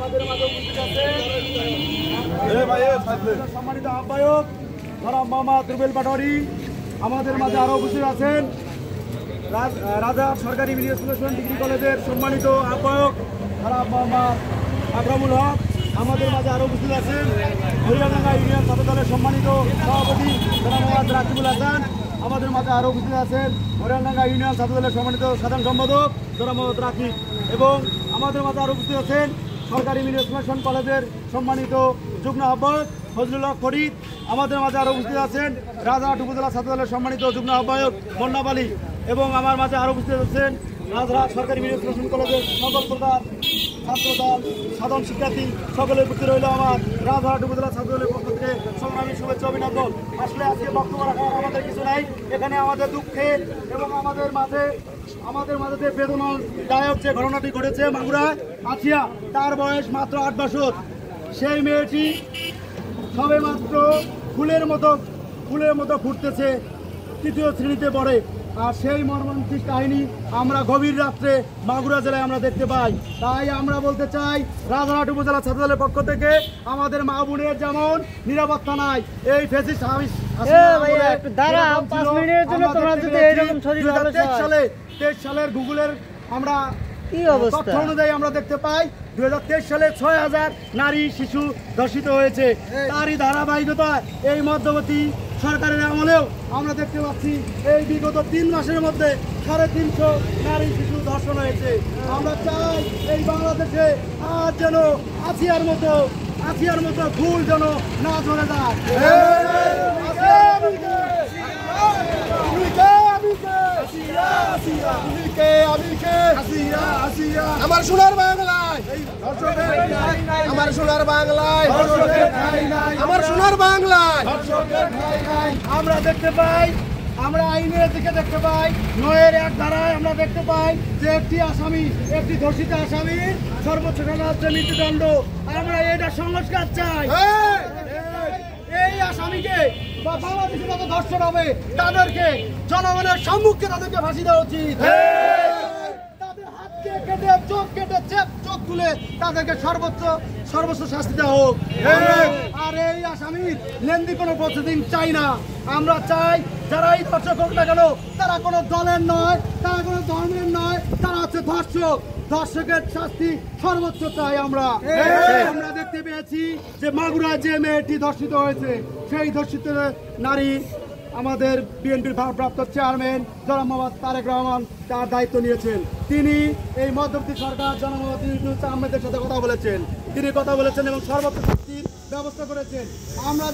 আমাদের মাঝে উপস্থিত আছেন সম্মানিত আহ্বায়ক জনাব মোহাম্মদ রুবেল পাটোয়ারি। আমাদের মাঝে আরো উপস্থিত আছেন রাজা সরকারি মিডিল স্কুল ডিগ্রি কলেজের সম্মানিত আহ্বায়ক জনাব মোহাম্মদ আকরামুল হক। আমাদের মাঝে আরো উপস্থিত আছেন হরিয়ানাঙ্গা ইউনিয়ন ছাত্র দলের সম্মানিত সভাপতি জনাব মোহাম্মদ রাকিবুল হাসান। আমাদের মাঝে আরো উপস্থিত আছেন হরিয়ানাঙ্গা ইউনিয়ন ছাত্র দলের সম্মানিত সাধারণ সম্পাদক জনাব মোহাম্মদ রাকিব। এবং আমাদের মাঝে আরো উপস্থিত আছেন সরকারি মিডিল স্কুল কলেজের সম্মানিত যুগ্ম আহ্বায়ক ফজলুল হক ফরিদ। আমাদের মাঝে আরো উপস্থিত আছেন রাজারহাট উপজেলা ছাত্র দলের সম্মানিত যুগ্ম আহ্বায়ক মন্নাব আলী। এবং আমার মাঝে আরো উপস্থিত আছেন রাজারহাট সরকারি মিডিল স্কুল কলেজের সকল প্রকার ছাত্রদল সাধারণ শিক্ষার্থী সকলে উপস্থিত রইল আমার রাজারহাট উপজেলা ছাত্র দলের পক্ষ থেকে সংগ্রামী শুভেচ্ছা অভিনন্দন। আসলে আজকে বক্তব্য রাখার আমাদের কিছু নাই, এখানে আমাদের দুঃখের এবং আমাদের মাঝে যে বেদনাদায়ক যে ঘটনাটি ঘটেছে মাগুরা আছিয়া, তার বয়স মাত্র 8 বছর। সেই মেয়েটি সবে মাত্র ফুলের মতো ফুটতেছে, তৃতীয় শ্রেণীতে পড়ে। আর সেই মর্মান্তিক কাহিনী আমরা গভীর রাত্রে মাগুরা জেলায় আমরা দেখতে পাই। তাই আমরা বলতে চাই রাজারহাট উপজেলা ছাত্রদলের পক্ষ থেকে আমাদের মা বোনের যেমন নিরাপত্তা নাই, এই ফেসিস্ট 23 সালের গুগলের আমরা তথ্য অনুযায়ী আমরা দেখতে পাই 2023 সালে 6000 নারী শিশু ধর্ষিত হয়েছে। তারই ধারাবাহিকতা এই মধ্যবর্তী সরকারের আমলেও আমরা দেখতে পাচ্ছি এই বিগত 3 মাসের মধ্যে 350 নারী শিশু ধর্ষণ হয়েছে। আমরা চাই এই বাংলাদেশে আর যেন আসিয়ার মতো ভুল যেন না চলে যায়। আমার সোনার বাংলায়, আমার সোনার বাংলায়, আমার সোনার বাংলায় আমরা দেখতে পাই, আমরা আইনের দিকে দেখতে পাই 9-এর 1 ধারায় আমরা দেখতে পাই যে একটি ধর্ষিত আসামির সর্বোচ্চ সাজা হচ্ছে মৃত্যুদণ্ড। আমরা এটা সংস্কার চাই। এই আসামিকে বা বাংলাদেশে যত ধর্ষণ হবে তাদেরকে জনগণের সম্মুখে তাদেরকে ফাঁসি দেওয়া উচিত। তাদের হাতকে কেটে চোখ তুলে তাদেরকে সর্বোচ্চ শাস্তি দেওয়া হোক। আর এই আসামির লেন্দি কোনো প্রসিডিং চাই না। আমরা চাই যারা এই ধর্ষক হোক না কেন, তারা কোনো দলের নয়, তারা কোনো ধর্মের নয়, তারা হচ্ছে ধর্ষক। ধর্ষকের শাস্তি সর্বোচ্চ চাই। আমরা দেখতে পেয়েছি যে মাগুরায় যে মেয়েটি ধর্ষিত হয়েছে, সেই ধর্ষিত নারী আমাদের বিএনপির ভারপ্রাপ্ত চেয়ারম্যান জনাব মোহাম্মদ তারেক রহমান তার দায়িত্ব নিয়েছেন। তিনি এই মধ্যবর্তী সরকার জনাব মোহাম্মদ ইউনূস আহমেদের সাথে কথা বলেছেন, এবং সর্বোচ্চ শাস্তির ব্যবস্থা করেছেন। আমরা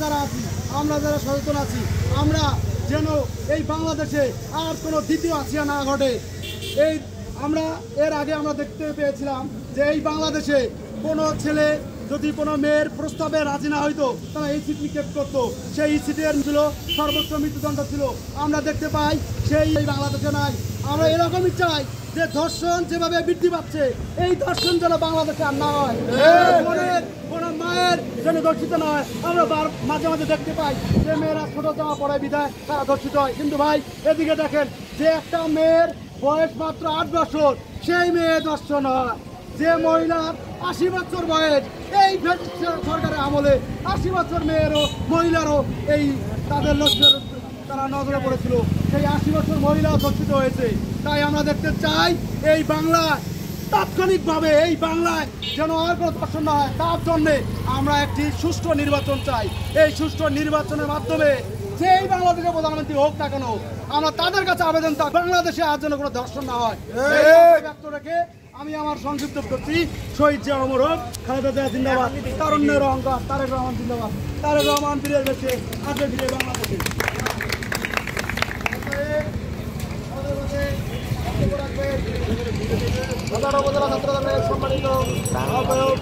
যারা সচেতন আছি, আমরা যেন এই বাংলাদেশে আর কোনো দ্বিতীয় আসিয়া না ঘটে। এর আগে আমরা দেখতে পেয়েছিলাম যে এই বাংলাদেশে কোনো ছেলে যদি কোনো মেয়ের প্রস্তাবে রাজি না হইতো, তারা ইসিট নিক্ষেপ করতো, সেই ইসিটের ছিল সর্বোচ্চ মৃত্যুদণ্ড ছিল। আমরা দেখতে পাই সেই বাংলাদেশে নাই। আমরা এরকমই চাই যে ধর্ষণ যেভাবে বৃদ্ধি পাচ্ছে, এই ধর্ষণ যেন বাংলাদেশে আর না হয়, কোনো মায়ের যেন ধর্ষিত না হয়। আমরা মাঝে মাঝে দেখতে পাই যে মেয়েরা ছোট জামা পড়ে বিধায় তারা ধর্ষিত হয়। কিন্তু ভাই এদিকে দেখেন যে একটা মেয়ের বয়স মাত্র 8 বছর, সেই মেয়ে ধর্ষণ হয়। যে মহিলার 80 বছর বয়স, এই সরকারের আমলে 80 বছর মহিলারও এই তাদের তারা নজরে পড়েছিল, সেই 80 বছর মহিলাও ধর্ষিত হয়েছে। তাই আমরা দেখতে চাই এই বাংলায় তাৎক্ষণিকভাবে এই বাংলায় যেন আর কোনো ধর্ষণ না হয়। তার জন্যে আমরা একটি সুষ্ঠু নির্বাচন চাই। এই সুষ্ঠু নির্বাচনের মাধ্যমে যেই বাংলাদেশের প্রধানমন্ত্রী হোক না কেন, আমরা তাদের কাছে আবেদন থাক বাংলাদেশে আর যেন কোনো ধর্ষণ না হয়। ব্যক্ত রেখে আমি আমার সংক্ষিপ্ত করছি। শহীদ জিয়া অমর হোক, খালেদা জিয়া জিন্দাবাদ, তারুণ্যের অহংকার তারেক রহমান জিন্দাবাদ। তারেক রহমান ফিরে গেছে, আগে ফিরে বাংলাদেশে। উপজেলা ছাত্র দলের সম্মানিত আহ্বায়ক